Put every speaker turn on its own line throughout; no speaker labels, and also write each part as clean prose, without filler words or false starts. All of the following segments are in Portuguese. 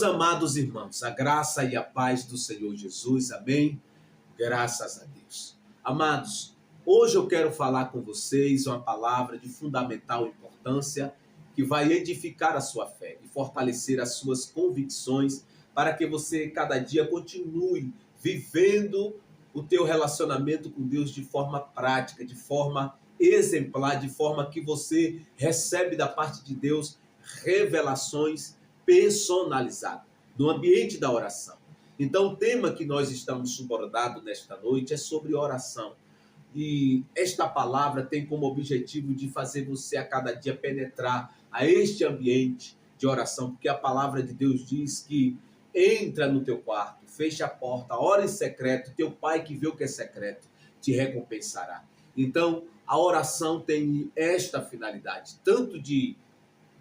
Meus amados irmãos, a graça e a paz do Senhor Jesus, amém? Graças a Deus. Amados, hoje eu quero falar com vocês uma palavra de fundamental importância que vai edificar a sua fé e fortalecer as suas convicções para que você cada dia continue vivendo o teu relacionamento com Deus de forma prática, de forma exemplar, de forma que você recebe da parte de Deus revelações personalizado, no ambiente da oração. Então, o tema que nós estamos subordados nesta noite é sobre oração. E esta palavra tem como objetivo de fazer você a cada dia penetrar a este ambiente de oração, porque a palavra de Deus diz que entra no teu quarto, fecha a porta, ora em secreto, teu pai que vê o que é secreto te recompensará. Então, a oração tem esta finalidade, tanto de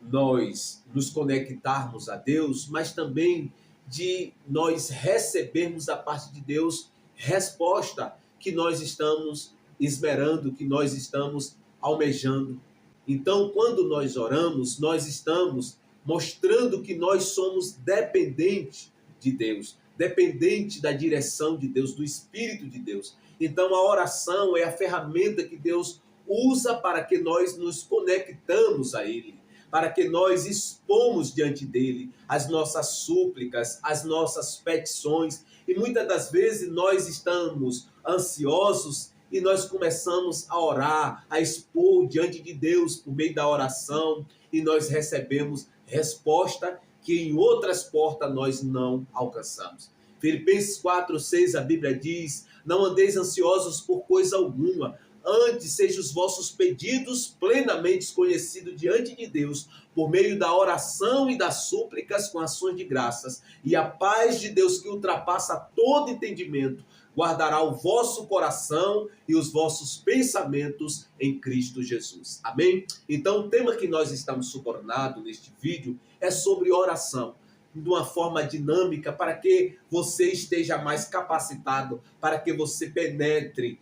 nós nos conectarmos a Deus, mas também de nós recebermos da parte de Deus resposta que nós estamos esperando, que nós estamos almejando. Então, quando nós oramos, nós estamos mostrando que nós somos dependentes de Deus, dependente da direção de Deus, do Espírito de Deus. Então, a oração é a ferramenta que Deus usa para que nós nos conectamos a Ele, para que nós expomos diante dele as nossas súplicas, as nossas petições. E muitas das vezes nós estamos ansiosos e nós começamos a orar, a expor diante de Deus por meio da oração, e nós recebemos resposta que em outras portas nós não alcançamos. Filipenses 4:6, a Bíblia diz: não andeis ansiosos por coisa alguma, antes sejam os vossos pedidos plenamente conhecidos diante de Deus, por meio da oração e das súplicas com ações de graças. E a paz de Deus, que ultrapassa todo entendimento, guardará o vosso coração e os vossos pensamentos em Cristo Jesus. Amém? Então, o tema que nós estamos subornados neste vídeo é sobre oração, de uma forma dinâmica, para que você esteja mais capacitado, para que você penetre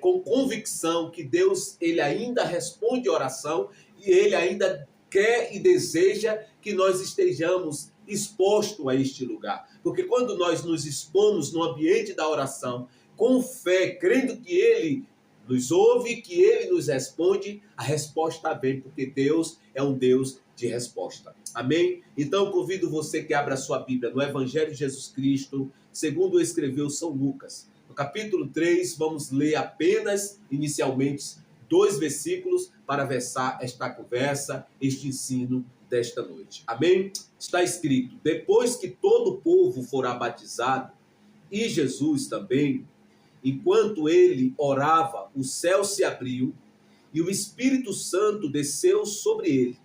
com convicção que Deus, ele ainda responde oração e ele ainda quer e deseja que nós estejamos expostos a este lugar. Porque quando nós nos expomos no ambiente da oração, com fé, crendo que ele nos ouve, que ele nos responde, a resposta vem, porque Deus é um Deus de resposta. Amém? Então eu convido você que abra a sua Bíblia no Evangelho de Jesus Cristo, segundo escreveu São Lucas. No capítulo 3, vamos ler apenas, inicialmente, 2 versículos para versar esta conversa, este ensino desta noite. Amém? Está escrito: depois que todo o povo fora batizado, e Jesus também, enquanto ele orava, o céu se abriu e o Espírito Santo desceu sobre ele,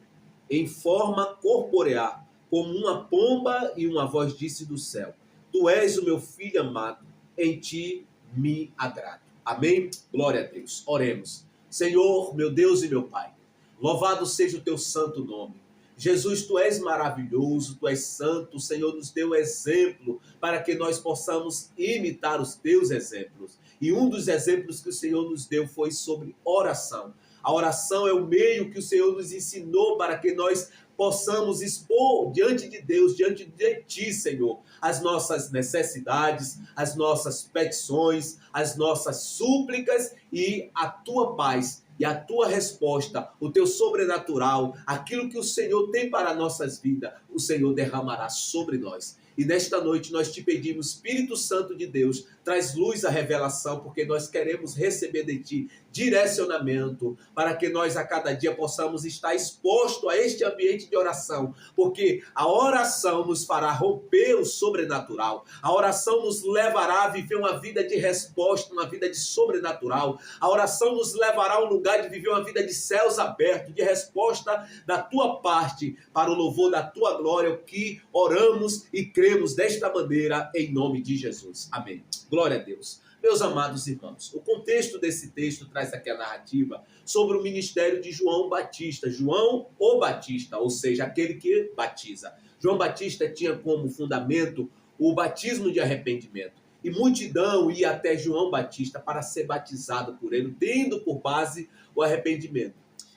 em forma corporeal, como uma pomba, e uma voz disse do céu: tu és o meu filho amado, em ti me agrado. Amém? Glória a Deus. Oremos. Senhor, meu Deus e meu Pai, louvado seja o teu santo nome. Jesus, tu és maravilhoso, tu és santo. O Senhor nos deu exemplo para que nós possamos imitar os teus exemplos. E um dos exemplos que o Senhor nos deu foi sobre oração. A oração é o meio que o Senhor nos ensinou para que nós possamos expor diante de Deus, diante de ti, Senhor, as nossas necessidades, as nossas petições, as nossas súplicas, e a tua paz e a tua resposta, o teu sobrenatural, aquilo que o Senhor tem para nossas vidas, o Senhor derramará sobre nós. E nesta noite nós te pedimos, Espírito Santo de Deus, traz luz à revelação, porque nós queremos receber de ti direcionamento, para que nós a cada dia possamos estar expostos a este ambiente de oração, porque a oração nos fará romper o sobrenatural, a oração nos levará a viver uma vida de resposta, uma vida de sobrenatural, a oração nos levará a um lugar de viver uma vida de céus abertos, de resposta da tua parte, para o louvor da tua glória, o que oramos e cremos desta maneira, em nome de Jesus. Amém. Glória a Deus. Meus amados irmãos, o contexto desse texto traz aqui a narrativa sobre o ministério de João Batista. João o Batista, ou seja, aquele que batiza. João Batista tinha como fundamento o batismo de arrependimento. E multidão ia até João Batista para ser batizado por ele, tendo por base o arrependimento.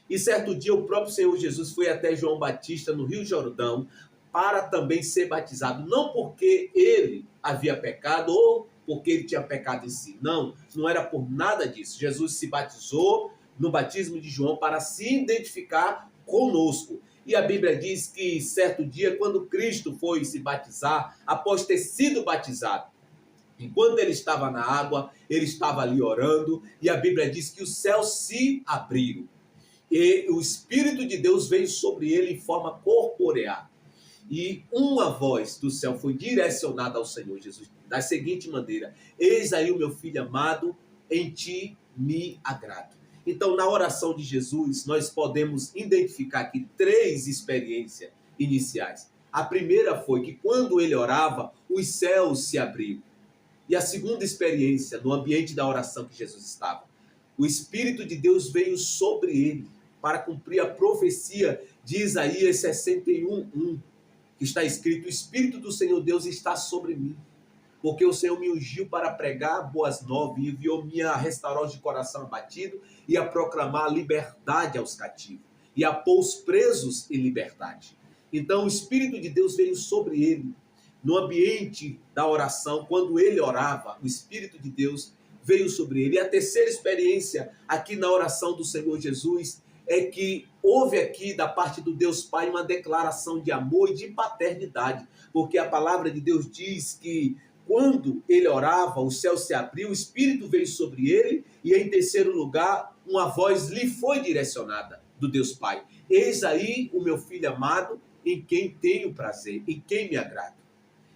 E certo dia o próprio Senhor Jesus foi até João Batista no Rio Jordão para também ser batizado, não porque ele havia pecado ou porque ele tinha pecado em si. Não, não era por nada disso. Jesus se batizou no batismo de João para se identificar conosco. E a Bíblia diz que certo dia, quando Cristo foi se batizar, após ter sido batizado, enquanto ele estava na água, ele estava ali orando, e a Bíblia diz que os céus se abriram. E o Espírito de Deus veio sobre ele em forma corporeal. E uma voz do céu foi direcionada ao Senhor Jesus, da seguinte maneira: eis aí o meu filho amado, em ti me agrado. Então, na oração de Jesus, nós podemos identificar aqui 3 experiências iniciais. A primeira foi que quando ele orava, os céus se abriram. E a segunda experiência, no ambiente da oração que Jesus estava, o Espírito de Deus veio sobre ele para cumprir a profecia de Isaías 61:1, que está escrito: o Espírito do Senhor Deus está sobre mim, porque o Senhor me ungiu para pregar boas novas e enviou-me a restaurar os de coração abatido e a proclamar liberdade aos cativos e a pôr os presos em liberdade. Então o Espírito de Deus veio sobre ele. No ambiente da oração, quando ele orava, o Espírito de Deus veio sobre ele. E a terceira experiência aqui na oração do Senhor Jesus é que houve aqui da parte do Deus Pai uma declaração de amor e de paternidade, porque a palavra de Deus diz que quando ele orava, o céu se abriu, o Espírito veio sobre ele e, em terceiro lugar, uma voz lhe foi direcionada do Deus Pai: eis aí o meu filho amado, em quem tenho prazer, em quem me agrada.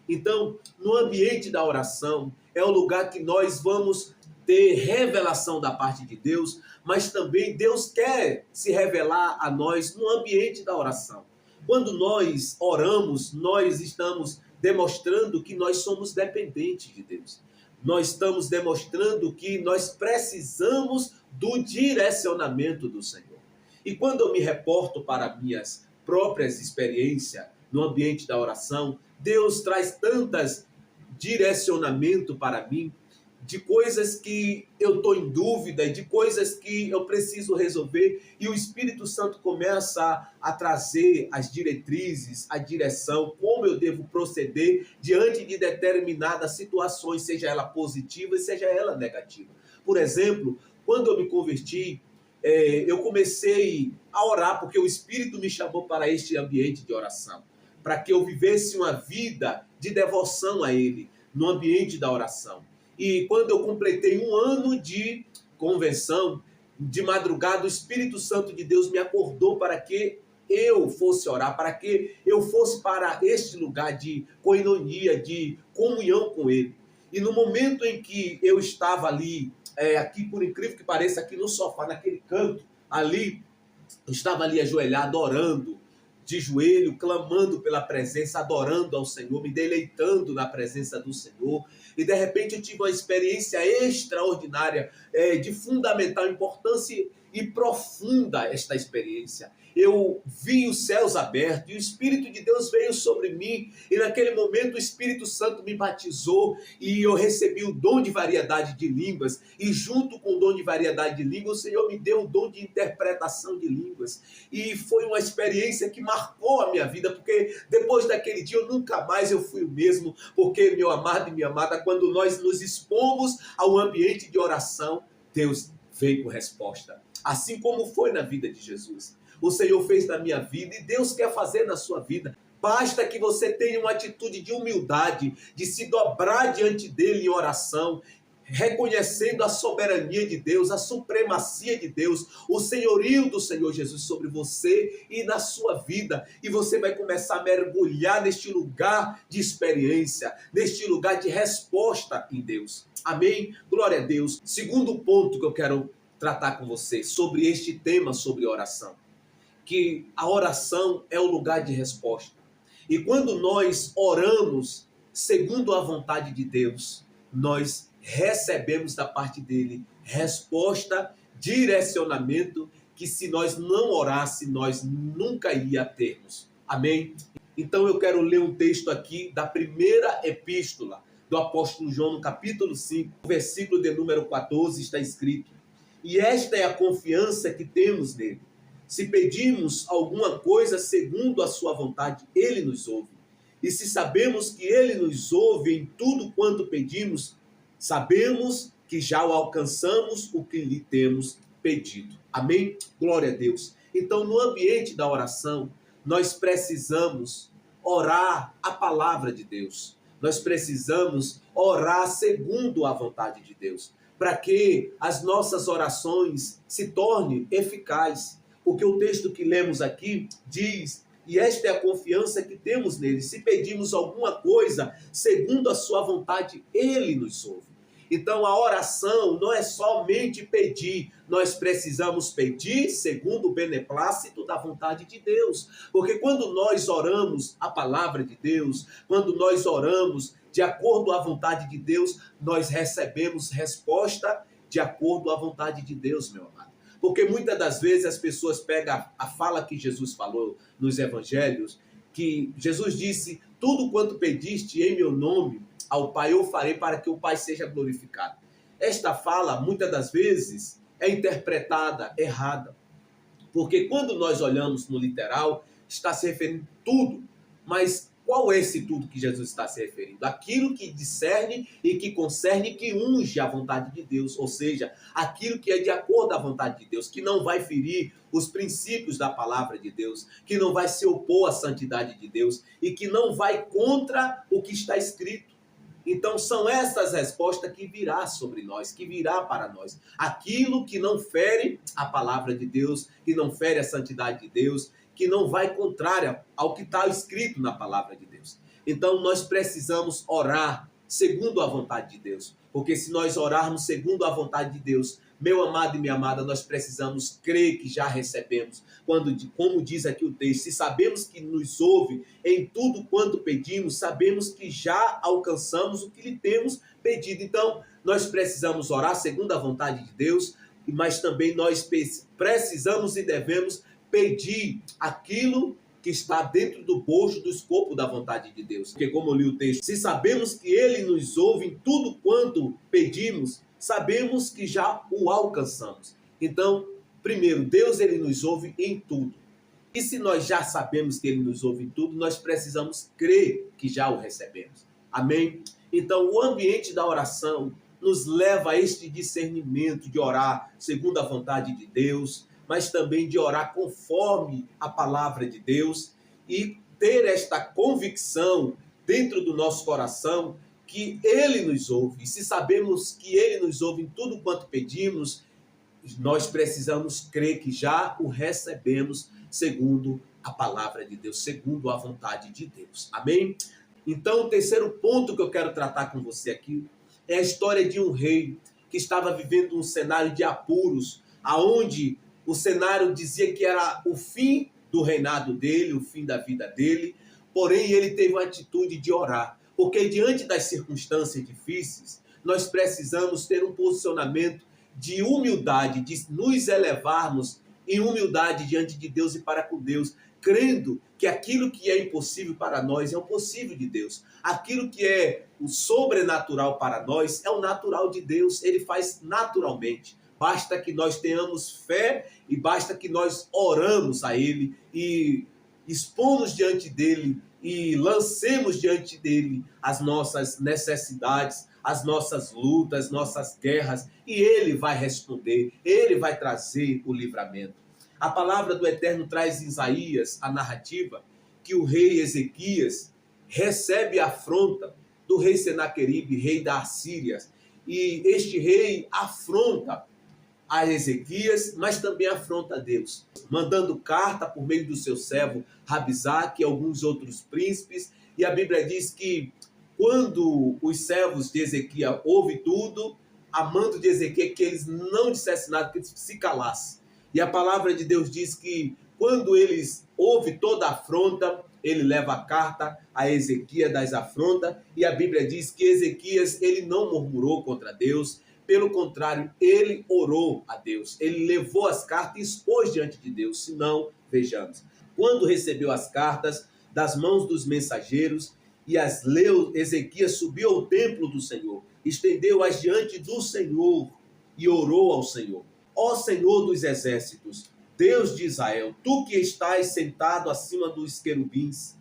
Então, no ambiente da oração, é o lugar que nós vamos ter revelação da parte de Deus, mas também Deus quer se revelar a nós no ambiente da oração. Quando nós oramos, nós estamos demonstrando que nós somos dependentes de Deus. Nós estamos demonstrando que nós precisamos do direcionamento do Senhor. E quando eu me reporto para minhas próprias experiências no ambiente da oração, Deus traz tantos direcionamentos para mim, de coisas que eu estou em dúvida, de coisas que eu preciso resolver, e o Espírito Santo começa a trazer as diretrizes, a direção, como eu devo proceder diante de determinadas situações, seja ela positiva e seja ela negativa. Por exemplo, quando eu me converti, eu comecei a orar, porque o Espírito me chamou para este ambiente de oração, para que eu vivesse uma vida de devoção a Ele, no ambiente da oração. E quando eu completei 1 ano de convenção, de madrugada, o Espírito Santo de Deus me acordou para que eu fosse orar, para que eu fosse para este lugar de coinonia, de comunhão com Ele. E no momento em que eu estava ali, aqui por incrível que pareça, aqui no sofá, naquele canto, ali, eu estava ali ajoelhado, orando, de joelho, clamando pela presença, adorando ao Senhor, me deleitando na presença do Senhor. E de repente eu tive uma experiência extraordinária, de fundamental importância e profunda esta experiência. Eu vi os céus abertos e o Espírito de Deus veio sobre mim, e naquele momento o Espírito Santo me batizou e eu recebi o dom de variedade de línguas, e junto com o dom de variedade de línguas, o Senhor me deu o dom de interpretação de línguas, e foi uma experiência que marcou a minha vida, porque depois daquele dia eu nunca mais eu fui o mesmo, porque, meu amado e minha amada, quando nós nos expomos ao ambiente de oração, Deus veio com resposta, assim como foi na vida de Jesus. O Senhor fez na minha vida e Deus quer fazer na sua vida. Basta que você tenha uma atitude de humildade, de se dobrar diante dele em oração, reconhecendo a soberania de Deus, a supremacia de Deus, o senhorio do Senhor Jesus sobre você e na sua vida. E você vai começar a mergulhar neste lugar de experiência, neste lugar de resposta em Deus. Amém? Glória a Deus. Segundo ponto que eu quero tratar com você sobre este tema, sobre oração, que a oração é o lugar de resposta. E quando nós oramos segundo a vontade de Deus, nós recebemos da parte dele resposta, direcionamento, que se nós não orássemos, nós nunca ia termos. Amém? Então eu quero ler um texto aqui da primeira epístola do apóstolo João, no capítulo 5, versículo de número 14, está escrito: e esta é a confiança que temos nele, Se pedimos alguma coisa segundo a sua vontade, ele nos ouve. E se sabemos que ele nos ouve em tudo quanto pedimos, sabemos que já o alcançamos o que lhe temos pedido. Amém? Glória a Deus. Então, no ambiente da oração, nós precisamos orar a palavra de Deus. Nós precisamos orar segundo a vontade de Deus, para que as nossas orações se tornem eficazes. Porque o texto que lemos aqui diz, e esta é a confiança que temos nele: se pedimos alguma coisa segundo a sua vontade, ele nos ouve. Então a oração não é somente pedir, nós precisamos pedir segundo o beneplácito da vontade de Deus. Porque quando nós oramos a palavra de Deus, quando nós oramos de acordo à vontade de Deus, nós recebemos resposta de acordo à vontade de Deus, meu amado. Porque muitas das vezes as pessoas pegam a fala que Jesus falou nos evangelhos, que Jesus disse: tudo quanto pediste em meu nome ao Pai, eu farei para que o Pai seja glorificado. Esta fala, muitas das vezes, é interpretada errada. Porque quando nós olhamos no literal, está se referindo tudo. Mas qual é esse tudo que Jesus está se referindo? Aquilo que discerne e que concerne, que unge a vontade de Deus. Ou seja, aquilo que é de acordo à vontade de Deus, que não vai ferir os princípios da palavra de Deus, que não vai se opor à santidade de Deus e que não vai contra o que está escrito. Então são essas respostas que virá sobre nós, que virá para nós. Aquilo que não fere a palavra de Deus, que não fere a santidade de Deus, que não vai contrária ao que está escrito na palavra de Deus. Então nós precisamos orar segundo a vontade de Deus. Porque se nós orarmos segundo a vontade de Deus, meu amado e minha amada, nós precisamos crer que já recebemos. Como diz aqui o texto, se sabemos que nos ouve em tudo quanto pedimos, sabemos que já alcançamos o que lhe temos pedido. Então, nós precisamos orar segundo a vontade de Deus, mas também nós precisamos e devemos pedir aquilo que está dentro do bojo, do escopo da vontade de Deus. Porque, como eu li o texto, se sabemos que ele nos ouve em tudo quanto pedimos, sabemos que já o alcançamos. Então, primeiro, Deus ele nos ouve em tudo. E se nós já sabemos que ele nos ouve em tudo, nós precisamos crer que já o recebemos. Amém? Então, o ambiente da oração nos leva a este discernimento de orar segundo a vontade de Deus, mas também de orar conforme a palavra de Deus e ter esta convicção dentro do nosso coração que ele nos ouve. E se sabemos que ele nos ouve em tudo quanto pedimos, nós precisamos crer que já o recebemos segundo a palavra de Deus, segundo a vontade de Deus. Amém? Então, o terceiro ponto que eu quero tratar com você aqui é a história de um rei que estava vivendo um cenário de apuros, aonde o cenário dizia que era o fim do reinado dele, o fim da vida dele, porém ele teve uma atitude de orar, porque diante das circunstâncias difíceis, nós precisamos ter um posicionamento de humildade, de nos elevarmos em humildade diante de Deus e para com Deus, crendo que aquilo que é impossível para nós é o possível de Deus. Aquilo que é o sobrenatural para nós é o natural de Deus, ele faz naturalmente. Basta que nós tenhamos fé e basta que nós oramos a ele e expomos diante dele e lancemos diante dele as nossas necessidades, as nossas lutas, nossas guerras, e ele vai responder, ele vai trazer o livramento. A palavra do Eterno traz em Isaías a narrativa que o rei Ezequias recebe a afronta do rei Senaqueribe, rei da Assíria, e este rei afronta a Ezequias, mas também afronta a Deus, mandando carta por meio do seu servo Rabizaque e alguns outros príncipes, e a Bíblia diz que quando os servos de Ezequias ouvem tudo, a mando de Ezequias que eles não dissessem nada, que eles se calassem. E a palavra de Deus diz que quando eles ouvem toda a afronta, ele leva a carta a Ezequias das afrontas, e a Bíblia diz que Ezequias ele não murmurou contra Deus, pelo contrário, ele orou a Deus, ele levou as cartas e expôs diante de Deus. Se não, vejamos, quando recebeu as cartas das mãos dos mensageiros e as leu, Ezequias subiu ao templo do Senhor, estendeu-as diante do Senhor e orou ao Senhor. Ó Senhor dos exércitos, Deus de Israel, tu que estás sentado acima dos querubins,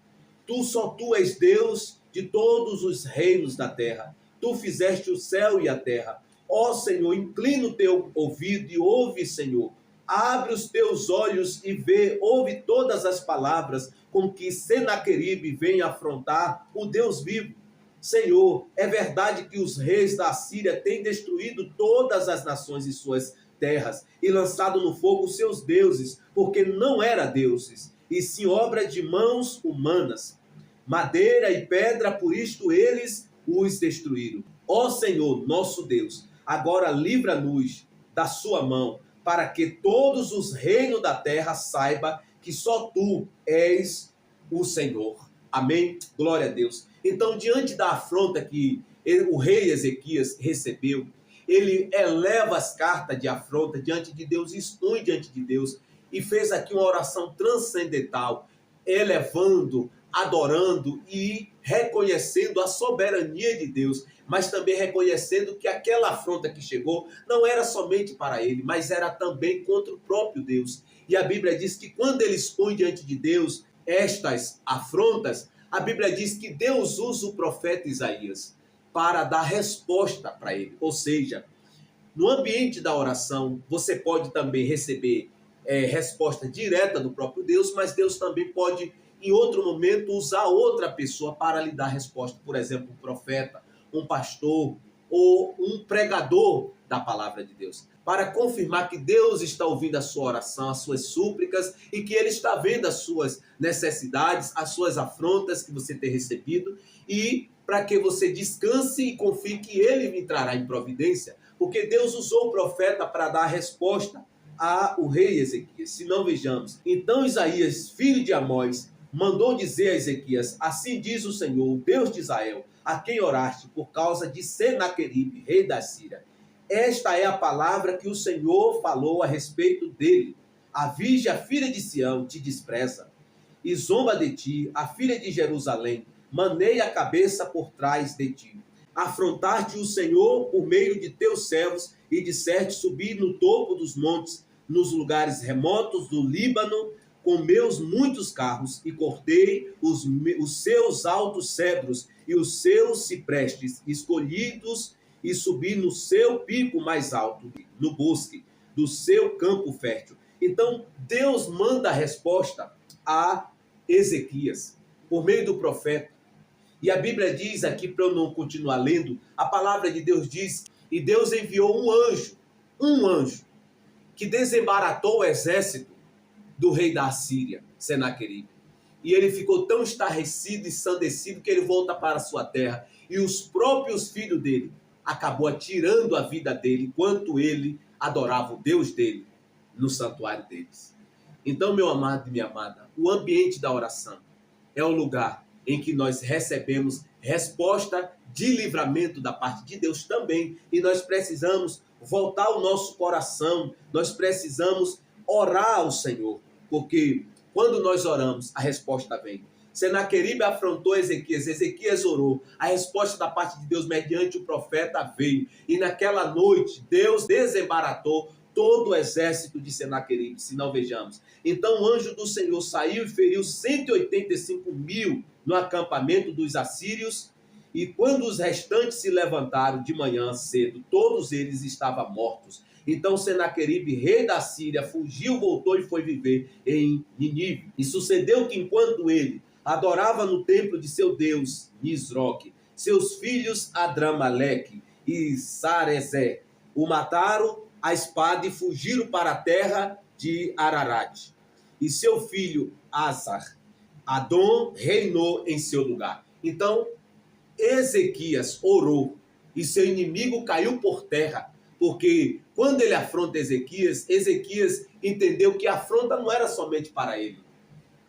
só tu és Deus de todos os reinos da terra. Tu fizeste o céu e a terra. Ó Senhor, inclina o teu ouvido e ouve, Senhor. Abre os teus olhos e vê, ouve todas as palavras com que Senaqueribe vem afrontar o Deus vivo. Senhor, é verdade que os reis da Assíria têm destruído todas as nações e suas terras e lançado no fogo os seus deuses, porque não eram deuses, e sim obra de mãos humanas. Madeira e pedra, por isto eles os destruíram. Ó Senhor, nosso Deus, agora livra-nos da sua mão, para que todos os reinos da terra saibam que só tu és o Senhor. Amém? Glória a Deus. Então, diante da afronta que o rei Ezequias recebeu, ele eleva as cartas de afronta diante de Deus, expõe diante de Deus, e fez aqui uma oração transcendental, elevando, adorando e reconhecendo a soberania de Deus, mas também reconhecendo que aquela afronta que chegou não era somente para ele, mas era também contra o próprio Deus. E a Bíblia diz que quando ele expõe diante de Deus estas afrontas, a Bíblia diz que Deus usa o profeta Isaías para dar resposta para ele. Ou seja, no ambiente da oração, você pode também receber resposta direta do próprio Deus, mas Deus também pode, em outro momento, usar outra pessoa para lhe dar resposta. Por exemplo, um profeta, um pastor ou um pregador da palavra de Deus, para confirmar que Deus está ouvindo a sua oração, as suas súplicas, e que Ele está vendo as suas necessidades, as suas afrontas que você tem recebido, e para que você descanse e confie que Ele entrará em providência, porque Deus usou o profeta para dar a resposta ao rei Ezequias. Se não, vejamos. Então Isaías, filho de Amós, mandou dizer a Ezequias: assim diz o Senhor, o Deus de Israel, a quem oraste por causa de Senaqueribe, rei da Síria. Esta é a palavra que o Senhor falou a respeito dele. A virgem, a filha de Sião, te despreza e zomba de ti, a filha de Jerusalém, maneia a cabeça por trás de ti. Afrontar-te o Senhor por meio de teus servos, e disseste: subir no topo dos montes, nos lugares remotos do Líbano, com meus muitos carros, e cortei os seus altos cedros e os seus ciprestes escolhidos, e subi no seu pico mais alto, no bosque do seu campo fértil. Então, Deus manda a resposta a Ezequias, por meio do profeta. E a Bíblia diz aqui, para eu não continuar lendo, a palavra de Deus diz: e Deus enviou um anjo, que desembaratou o exército do rei da Assíria, Senaqueribe. E ele ficou tão estarrecido e ensandecido que ele volta para a sua terra. E os próprios filhos dele acabou atirando a vida dele, enquanto ele adorava o Deus dele no santuário deles. Então, meu amado e minha amada, o ambiente da oração é o lugar em que nós recebemos resposta de livramento da parte de Deus também. E nós precisamos voltar o nosso coração, nós precisamos orar ao Senhor, porque quando nós oramos, a resposta vem. Senaqueribe afrontou Ezequias, Ezequias orou, a resposta da parte de Deus mediante o profeta veio, e naquela noite Deus desembaratou todo o exército de Senaqueribe, se não vejamos. Então o anjo do Senhor saiu e feriu 185.000 no acampamento dos assírios, e quando os restantes se levantaram de manhã cedo, todos eles estavam mortos. Então Senaqueribe, rei da Síria, fugiu, voltou e foi viver em Nínive. E sucedeu que enquanto ele adorava no templo de seu Deus, Nisroque, seus filhos Adramaleque e Sarezé o mataram a espada e fugiram para a terra de Ararat. E seu filho Azar, Adom, reinou em seu lugar. Então Ezequias orou e seu inimigo caiu por terra, porque quando ele afronta Ezequias, Ezequias entendeu que a afronta não era somente para ele,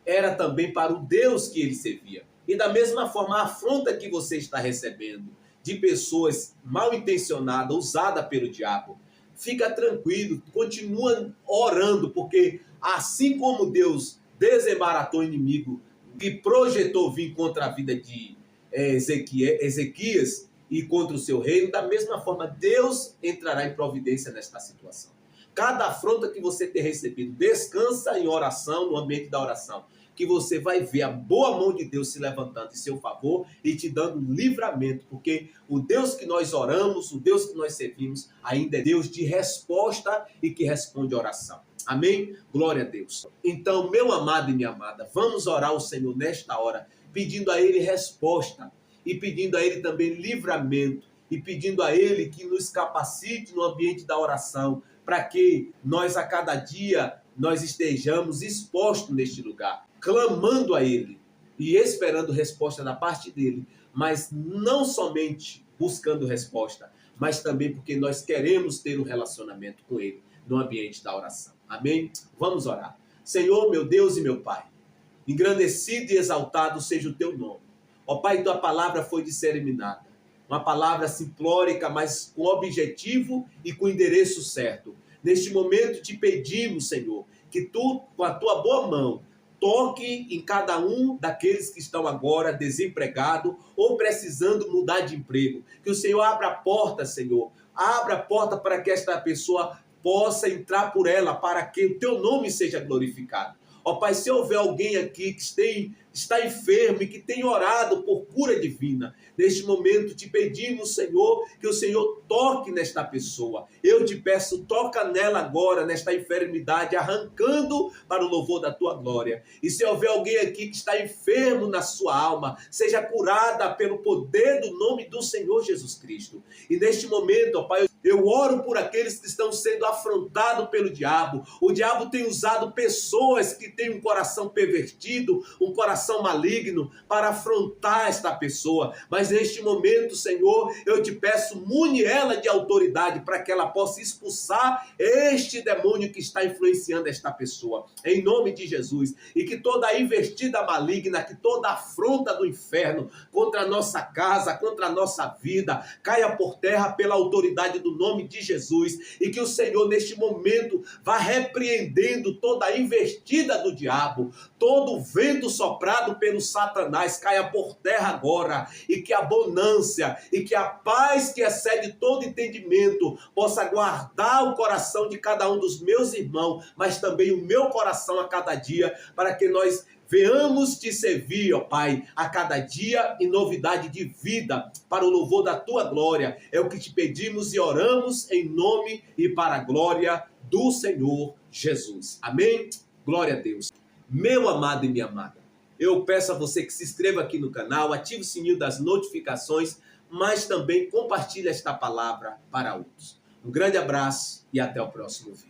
era também para o Deus que ele servia. E da mesma forma, a afronta que você está recebendo de pessoas mal intencionadas, usada pelo diabo, fica tranquilo, continua orando, porque assim como Deus desembaratou o inimigo que projetou vir contra a vida de Ezequias e contra o seu reino, da mesma forma Deus entrará em providência nesta situação. cada afronta que você ter recebido, descansa em oração, no ambiente da oração, que você vai ver a boa mão de Deus se levantando em seu favor e te dando livramento, porque o Deus que nós oramos, o Deus que nós servimos, ainda é Deus de resposta e que responde oração. Amém? Glória a Deus. Então, meu amado e minha amada, vamos orar ao Senhor nesta hora, pedindo a Ele resposta e pedindo a Ele também livramento e pedindo a Ele que nos capacite no ambiente da oração, para que nós a cada dia nós estejamos expostos neste lugar, clamando a Ele e esperando resposta da parte dEle, mas não somente buscando resposta, mas também porque nós queremos ter um relacionamento com Ele no ambiente da oração. Amém? Vamos orar. Senhor, meu Deus e meu Pai, engrandecido e exaltado seja o Teu nome. Ó Pai, Tua palavra foi disseminada, uma palavra simplórica, mas com objetivo e com endereço certo. Neste momento te pedimos, Senhor, que Tu, com a Tua boa mão, toque em cada um daqueles que estão agora desempregados ou precisando mudar de emprego. Que o Senhor abra a porta, Senhor. Abra a porta para que esta pessoa possa entrar por ela, para que o Teu nome seja glorificado. Ó Pai, se houver alguém aqui que está enfermo e que tem orado por cura divina, neste momento te pedimos, Senhor, que o Senhor toque nesta pessoa. Eu te peço, toca nela agora, nesta enfermidade, arrancando para o louvor da Tua glória. E se houver alguém aqui que está enfermo na sua alma, seja curada pelo poder do nome do Senhor Jesus Cristo. E neste momento, ó Pai, eu oro por aqueles que estão sendo afrontados pelo diabo. O diabo tem usado pessoas que têm um coração pervertido, um coração maligno, para afrontar esta pessoa. Mas neste momento, Senhor, eu te peço, mune ela de autoridade para que ela possa expulsar este demônio que está influenciando esta pessoa. Em nome de Jesus. E que toda a investida maligna, que toda a afronta do inferno contra a nossa casa, contra a nossa vida, caia por terra pela autoridade do nome de Jesus, e que o Senhor neste momento vá repreendendo toda a investida do diabo, todo o vento soprado pelo Satanás caia por terra agora, e que a bonância e que a paz que excede todo entendimento possa guardar o coração de cada um dos meus irmãos, mas também o meu coração a cada dia, para que nós venhamos te servir, ó Pai, a cada dia em novidade de vida, para o louvor da Tua glória. É o que te pedimos e oramos em nome e para a glória do Senhor Jesus. Amém? Glória a Deus. Meu amado e minha amada, eu peço a você que se inscreva aqui no canal, ative o sininho das notificações, mas também compartilhe esta palavra para outros. Um grande abraço e até o próximo vídeo.